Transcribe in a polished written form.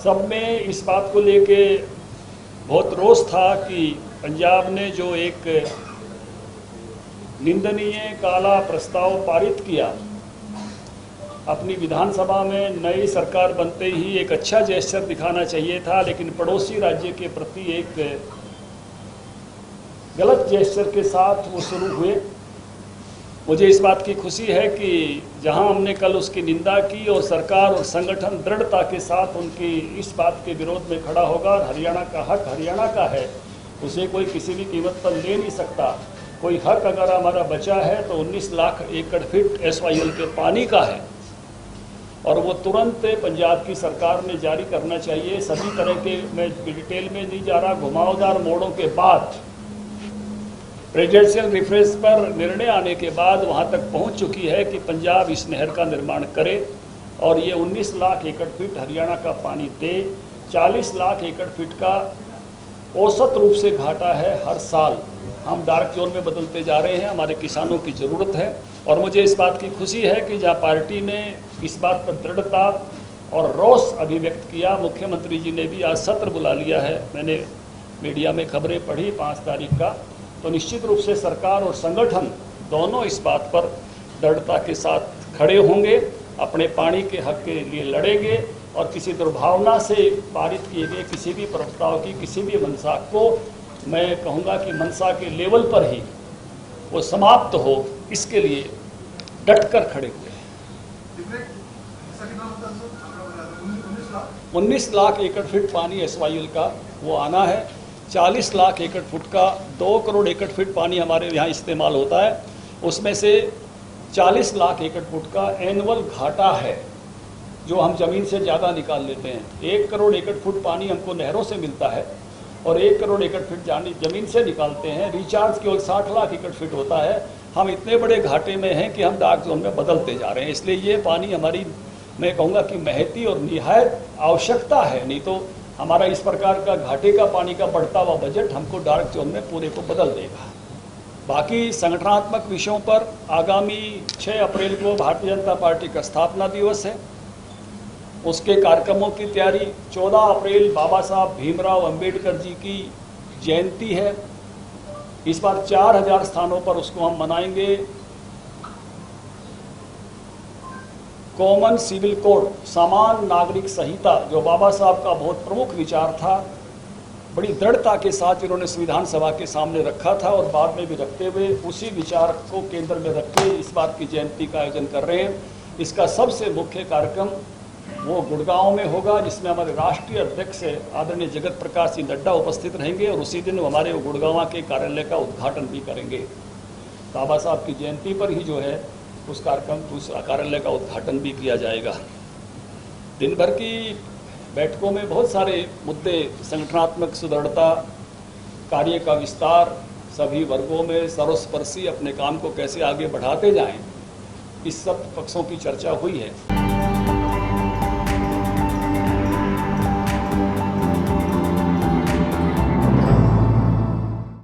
सब में इस बात को लेके बहुत रोष था कि पंजाब ने जो एक निंदनीय काला प्रस्ताव पारित किया, अपनी विधानसभा में नई सरकार बनते ही एक अच्छा जेस्चर दिखाना चाहिए था, लेकिन पड़ोसी राज्य के प्रति एक गलत जेस्चर के साथ वो शुरू हुए। मुझे इस बात की खुशी है कि जहां हमने कल उसकी निंदा की और सरकार और संगठन दृढ़ता के साथ उनकी इस बात के विरोध में खड़ा होगा, हरियाणा का हक हरियाणा का है, उसे कोई किसी भी कीमत पर ले नहीं सकता। कोई हक अगर हमारा बचा है तो 19 लाख एकड़ फीट SYL के पानी का है और वो तुरंत पंजाब की सरकार ने जारी करना चाहिए। सभी तरह के, मैं डिटेल में नहीं जा रहा, घुमावदार मोड़ों के बाद प्रेसिडेंशियल रेफरेंस पर निर्णय आने के बाद वहां तक पहुंच चुकी है कि पंजाब इस नहर का निर्माण करे और ये 19 लाख एकड़ फीट हरियाणा का पानी दे। 40 लाख एकड़ फीट का औसत रूप से घाटा है हर साल। हम डार्क जोन में बदलते जा रहे हैं, हमारे किसानों की ज़रूरत है और मुझे इस बात की खुशी है कि जहाँ पार्टी ने इस बात पर दृढ़ता और रोष अभिव्यक्त किया, मुख्यमंत्री जी ने भी आज सत्र बुला लिया है। मैंने मीडिया में खबरें पढ़ी 5 तारीख का, तो निश्चित रूप से सरकार और संगठन दोनों इस बात पर दृढ़ता के साथ खड़े होंगे, अपने पानी के हक के लिए लड़ेंगे और किसी दुर्भावना से पारित किए गए किसी भी प्रस्ताव की, किसी भी मंशा को मैं कहूँगा कि मंशा के लेवल पर ही वो समाप्त हो, इसके लिए डटकर खड़े हुए हैं। 19 लाख एकड़ फीट पानी SYL का वो आना है। 40 लाख एकड़ फुट का 2 करोड़ एकड़ फीट पानी हमारे यहाँ इस्तेमाल होता है, उसमें से 40 लाख एकड़ फुट का एनुअल घाटा है जो हम ज़मीन से ज़्यादा निकाल लेते हैं। 1 करोड़ एकड़ फुट पानी हमको नहरों से मिलता है और 1 करोड़ एकड़ फीट ज़मीन से निकालते हैं। रिचार्ज केवल 60 लाख एकड़ फीट होता है। हम इतने बड़े घाटे में हैं कि हम डार्क जोन में बदलते जा रहे हैं। इसलिए ये पानी हमारी, मैं कहूँगा कि महती और निहायत आवश्यकता है, नहीं तो हमारा इस प्रकार का घाटे का पानी का बढ़ता हुआ बजट हमको डार्क जोन में पूरे को बदल देगा। बाकी संगठनात्मक विषयों पर आगामी 6 अप्रैल को भारतीय जनता पार्टी का स्थापना दिवस है, उसके कार्यक्रमों की तैयारी। 14 अप्रैल बाबा साहब भीमराव अंबेडकर जी की जयंती है, इस बार 4000 स्थानों पर उसको हम मनाएंगे। कॉमन सिविल कोड, समान नागरिक संहिता, जो बाबा साहब का बहुत प्रमुख विचार था, बड़ी दृढ़ता के साथ इन्होंने संविधान सभा के सामने रखा था और बाद में भी रखते हुए उसी विचार को केंद्र में रख के इस बार की जयंती का आयोजन कर रहे हैं। इसका सबसे मुख्य कार्यक्रम वो गुड़गांव में होगा, जिसमें हमारे राष्ट्रीय अध्यक्ष आदरणीय जगत प्रकाश सिंह नड्डा उपस्थित रहेंगे और उसी दिन हमारे गुड़गांव के कार्यालय का उद्घाटन भी करेंगे। बाबा साहब की जयंती पर ही जो है उस कार्यालय का उद्घाटन भी किया जाएगा। दिन भर की बैठकों में बहुत सारे मुद्दे, संगठनात्मक सुदृढ़ता, कार्य का विस्तार, सभी वर्गों में सर्वस्पर्शी अपने काम को कैसे आगे बढ़ाते जाएं, इस सब पक्षों की चर्चा हुई है।